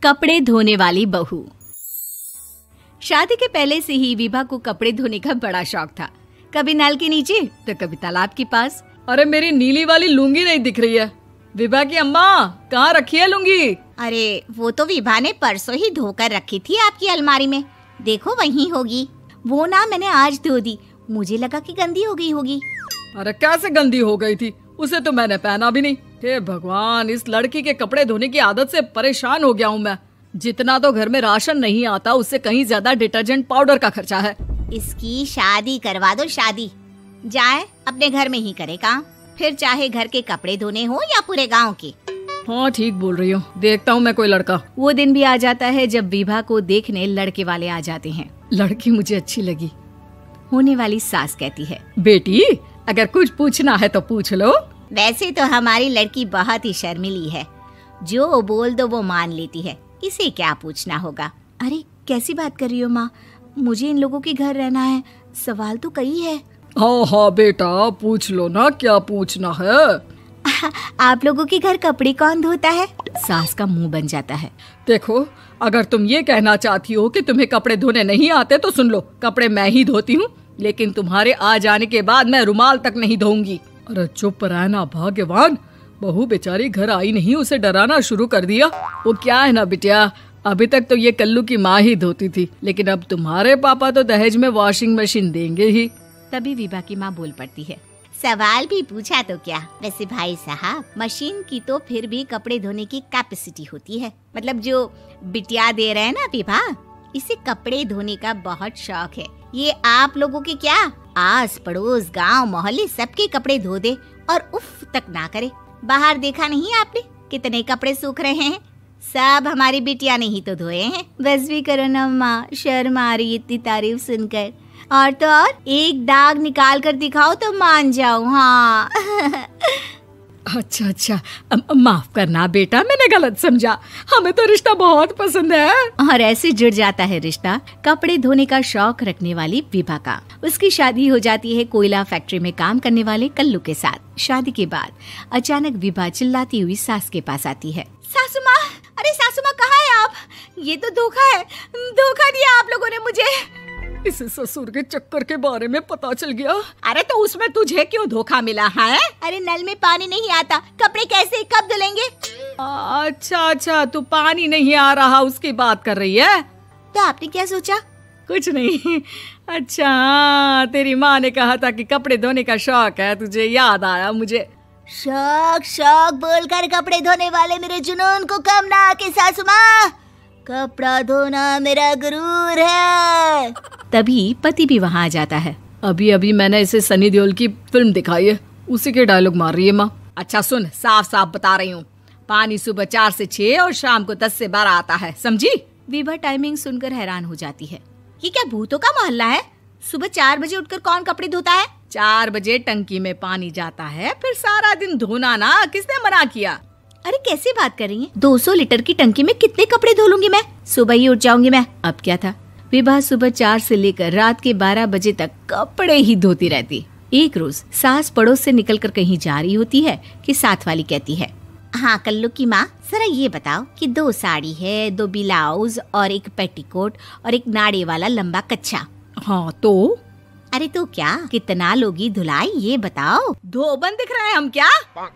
कपड़े धोने वाली बहू। शादी के पहले से ही विभा को कपड़े धोने का बड़ा शौक था। कभी नल के नीचे तो कभी तालाब के पास। अरे मेरी नीली वाली लुंगी नहीं दिख रही है। विभा की अम्मा, कहाँ रखी है लुंगी? अरे वो तो विभा ने परसों ही धोकर रखी थी आपकी अलमारी में, देखो वहीं होगी। वो ना मैंने आज धो दी, मुझे लगा कि गंदी हो गई होगी। अरे कैसे गंदी हो गई थी? उसे तो मैंने पहना भी नहीं। हे भगवान, इस लड़की के कपड़े धोने की आदत से परेशान हो गया हूँ मैं। जितना तो घर में राशन नहीं आता उससे कहीं ज्यादा डिटर्जेंट पाउडर का खर्चा है। इसकी शादी करवा दो, शादी जाए अपने घर में ही करे काम, फिर चाहे घर के कपड़े धोने हो या पूरे गांव के। हाँ ठीक बोल रही हो, देखता हूँ मैं कोई लड़का। वो दिन भी आ जाता है जब विभा को देखने लड़के वाले आ जाते हैं। लड़की मुझे अच्छी लगी। होने वाली सास कहती है, बेटी अगर कुछ पूछना है तो पूछ लो। वैसे तो हमारी लड़की बहुत ही शर्मीली है, जो बोल दो वो मान लेती है, इसे क्या पूछना होगा। अरे कैसी बात कर रही हो माँ, मुझे इन लोगों के घर रहना है, सवाल तो कई है। हाँ हाँ बेटा, पूछ लो ना, क्या पूछना है। आप लोगों के घर कपड़े कौन धोता है? सास का मुंह बन जाता है। देखो, अगर तुम ये कहना चाहती हो कि तुम्हें कपड़े धोने नहीं आते तो सुन लो, कपड़े मैं ही धोती हूँ, लेकिन तुम्हारे आ जाने के बाद मैं रुमाल तक नहीं धोऊंगी। अरे चुप रहना भाग्यवान, बहू बेचारी घर आई नहीं, उसे डराना शुरू कर दिया। वो क्या है ना बिटिया, अभी तक तो ये कल्लू की माँ ही धोती थी, लेकिन अब तुम्हारे पापा तो दहेज में वॉशिंग मशीन देंगे ही। तभी विभा की माँ बोल पड़ती है, सवाल भी पूछा तो क्या। वैसे भाई साहब, मशीन की तो फिर भी कपड़े धोने की कैपेसिटी होती है, मतलब जो बिटिया दे रहे हैं ना विभा, इसे कपड़े धोने का बहुत शौक है। ये आप लोगों के क्या आस पड़ोस गांव मोहल्ले सबके कपड़े धो दे और उफ तक ना करे। बाहर देखा नहीं आपने कितने कपड़े सूख रहे हैं, सब हमारी बिटिया ने ही तो धोए हैं। बस भी करो ना माँ, शर्म आ रही इतनी तारीफ सुनकर। और तो और एक दाग निकाल कर दिखाओ तो मान जाओ। हाँ अच्छा अच्छा, माफ करना बेटा, मैंने गलत समझा, हमें तो रिश्ता बहुत पसंद है। और ऐसे जुड़ जाता है रिश्ता कपड़े धोने का शौक रखने वाली विभा का। उसकी शादी हो जाती है कोयला फैक्ट्री में काम करने वाले कल्लू के साथ। शादी के बाद अचानक विभा चिल्लाती हुई सास के पास आती है। सासू माँ, अरे सासू माँ कहाँ है आप? ये तो धोखा है, धोखा दिया आप लोगों ने मुझे। इसे ससुर के चक्कर के बारे में पता चल गया। अरे तो उसमें तुझे क्यों धोखा मिला है? अरे नल में पानी नहीं आता, कपड़े कैसे कब धुलेंगे? अच्छा अच्छा, तू पानी नहीं आ रहा उसकी बात कर रही है। तो आपने क्या सोचा? कुछ नहीं। अच्छा, तेरी माँ ने कहा था कि कपड़े धोने का शौक है तुझे, याद आया मुझे। शौक शौक बोलकर कपड़े धोने वाले मेरे जुनून को कम ना आके सासू माँ, कपड़ा धोना मेरा गुरूर है। तभी पति भी वहाँ आ जाता है। अभी अभी मैंने इसे सनी देओल की फिल्म दिखाई है, उसी के डायलॉग मार रही है माँ। अच्छा सुन, साफ साफ बता रही हूँ, पानी सुबह 4 से 6 और शाम को 10 से 12 आता है, समझी? विभा टाइमिंग सुनकर हैरान हो जाती है। ये क्या भूतों का मोहल्ला है? सुबह 4 बजे उठकर कौन कपड़े धोता है? 4 बजे टंकी में पानी जाता है, फिर सारा दिन धोना ना, किसने मना किया? अरे कैसी बात कर रही हैं? 200 लीटर की टंकी में कितने कपड़े धो लूंगी मैं, सुबह ही उठ जाऊंगी मैं। अब क्या था, विभा सुबह 4 से लेकर रात के 12 बजे तक कपड़े ही धोती रहती। एक रोज सास पड़ोस से निकलकर कहीं जा रही होती है कि साथ वाली कहती है, हाँ कल्लू की माँ, जरा ये बताओ कि 2 साड़ी है, 2 ब्लाउज और एक पेटीकोट और एक नाड़े वाला लंबा कच्छा। हाँ तो? अरे तो क्या, कितना लोगी धुलाई ये बताओ। धोबन दिख रहे हैं हम क्या?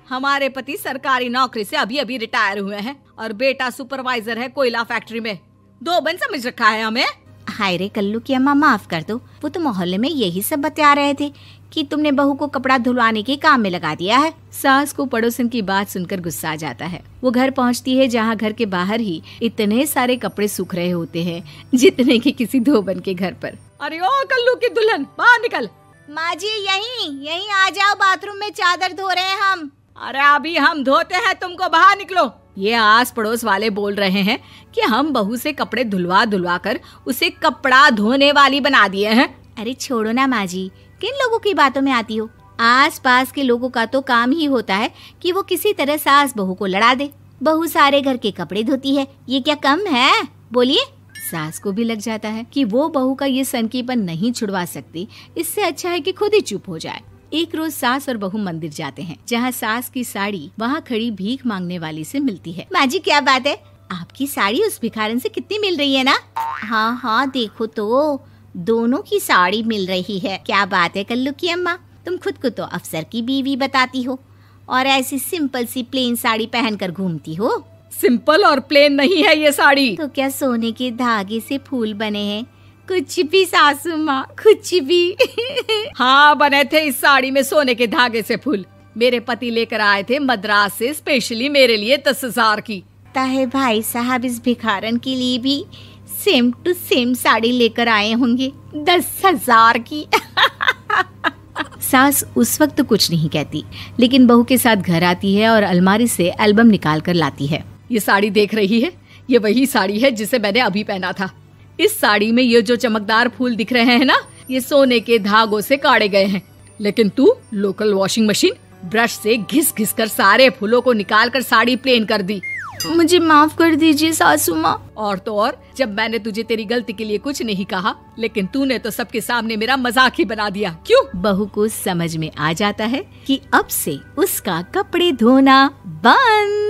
हमारे पति सरकारी नौकरी से अभी अभी रिटायर हुए हैं और बेटा सुपरवाइजर है कोयला फैक्ट्री में। धोबन समझ रखा है हमें। हाय रे कल्लू की अम्मा, माफ कर दो, वो तो मोहल्ले में यही सब बता रहे थे कि तुमने बहू को कपड़ा धुलवाने के काम में लगा दिया है। सास को पड़ोसन की बात सुनकर गुस्सा आ जाता है। वो घर पहुंचती है जहां घर के बाहर ही इतने सारे कपड़े सूख रहे होते हैं जितने कि किसी धोबन के घर पर। अरे ओ कल्लू की दुल्हन, बाहर निकल। माँ जी यहीं आ जाओ, बाथरूम में चादर धो रहे हैं हम। अरे अभी हम धोते हैं, तुमको बाहर निकलो। ये आस पड़ोस वाले बोल रहे हैं कि हम बहू से कपड़े धुलवा धुलवा कर उसे कपड़ा धोने वाली बना दिए हैं। अरे छोड़ो ना माँ जी, किन लोगों की बातों में आती हो? आस पास के लोगों का तो काम ही होता है कि वो किसी तरह सास बहू को लड़ा दे। बहू सारे घर के कपड़े धोती है, ये क्या कम है? बोलिए। सास को भी लग जाता है कि वो बहू का ये सनकीपन नहीं छुड़वा सकती, इससे अच्छा है कि खुद ही चुप हो जाए। एक रोज सास और बहू मंदिर जाते हैं, जहाँ सास की साड़ी वहाँ खड़ी भीख मांगने वाली से मिलती है। माँ जी क्या बात है, आपकी साड़ी उस भिखारन से कितनी मिल रही है ना? हाँ हाँ देखो तो, दोनों की साड़ी मिल रही है। क्या बात है कल्लू की अम्मा, तुम खुद को तो अफसर की बीवी बताती हो और ऐसी सिंपल सी प्लेन साड़ी पहनकर घूमती हो। सिंपल और प्लेन नहीं है ये साड़ी। तो क्या सोने के धागे से फूल बने हैं? कुछ भी सासू माँ, कुछ भी। हाँ बने थे इस साड़ी में सोने के धागे से फूल। मेरे पति लेकर आए थे मद्रास से स्पेशली मेरे लिए 10,000 की। ताहे भाई साहब इस भिखारन के लिए भी सेम टू सेम साड़ी लेकर आए होंगे 10,000 की। सास उस वक्त तो कुछ नहीं कहती, लेकिन बहू के साथ घर आती है और अलमारी से एल्बम निकाल कर लाती है। ये साड़ी देख रही है, ये वही साड़ी है जिसे मैंने अभी पहना था। इस साड़ी में ये जो चमकदार फूल दिख रहे हैं ना, ये सोने के धागों से काढ़े गए हैं। लेकिन तू लोकल वॉशिंग मशीन ब्रश से घिस घिस कर सारे फूलों को निकाल कर साड़ी प्लेन कर दी। मुझे माफ कर दीजिए सासू माँ। और तो और, जब मैंने तुझे तेरी गलती के लिए कुछ नहीं कहा, लेकिन तूने तो सबके सामने मेरा मजाक ही बना दिया। क्यों? बहू को समझ में आ जाता है कि अब से उसका कपड़े धोना बंद।